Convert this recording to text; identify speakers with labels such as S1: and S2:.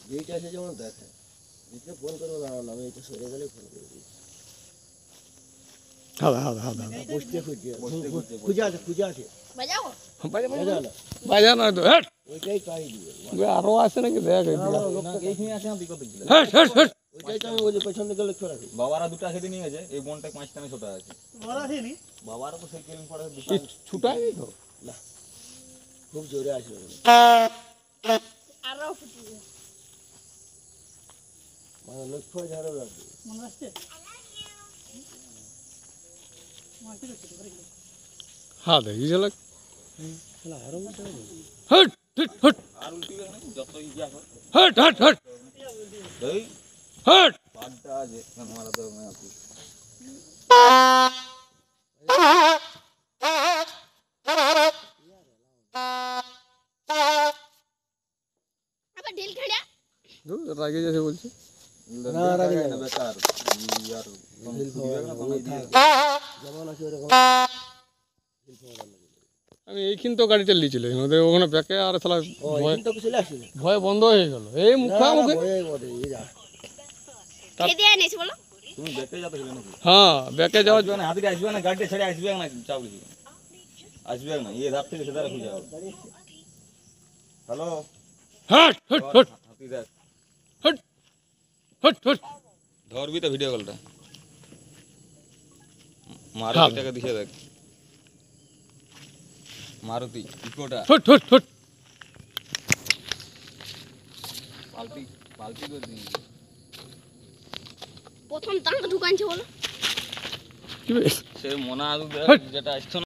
S1: যেইটা আছে যেমন দেখে যেটা ফোন করবো দাঁড়ানো আমি এটা সরে গেলে ফোন করে দিই বসতে খুঁজে আছে
S2: বাজা না তো হ্যাট
S1: ওইটাই কাজ দিবে
S2: আরো আছে নাকি দেখ
S3: এইখানে আছে না বিকল্প দিলে
S2: হ্যাট হ্যাট হ্যাট
S1: ওইটাই তো আমি বলি পেছন দিকে লক্ষ্য রাখি
S3: বাবারা দুটো খেতে নিয়ে গেছে এই বোনটা 5 ছোট আছে বাবারা তো সেই কেলিং পড়ে
S2: ছুটাই তো
S1: না খুব জোরে আসবে
S4: আরো ফুটিয়ে
S1: মানে লক্ষ্য ঝাড়ো রাখবে
S4: মনে আসছে
S2: হ্যাঁ দেখি ঝলক
S1: আরো
S2: হট হট হট
S3: আর উল্টি না যত ইয়া হয়
S2: হট হট হট
S3: এই
S2: হট
S3: বাদটা আছে মারা তো मैं आपको
S4: আবার ঢিল খেড়া
S2: রাগে যাচ্ছে বলছে
S1: না রাগে
S3: না বেকার यार
S1: যেমন আছে ওরকম
S2: আমি এইখান তো গাড়ি চালিয়েছিলাম ওদের ওখানে ব্যাকে আর শালা
S1: ও
S2: ভয়
S1: কিন্তু চলে আসছিল
S2: ভয় বন্ধ হয়ে গেল এই মুখামুখি
S4: খেতে আনিস বলো
S3: তুমি বেঁকে যাবে নাকি
S2: হ্যাঁ ব্যাকে যাওয়া
S3: আসবে না হাতিটা আসবে না গাড়িটা ছেড়ে আসবে না চাপ লিখি আসবে না এই রাত থেকে সেটা রাখি যাও হ্যালো
S2: হট হট হট
S3: হাতি দেখ
S2: হট হট হট
S3: ধরবি তো ভিডিও কলটা মারুতিটাকে দিছে দেখ মারুতি ইকোটা
S2: হট হট হট
S3: পাল্টি পাল্টি করে দিই
S4: প্রথম তাঙ্ক ঢুকানছে বলো
S2: কি বে
S3: সে মোনা আলু যেটা আসছে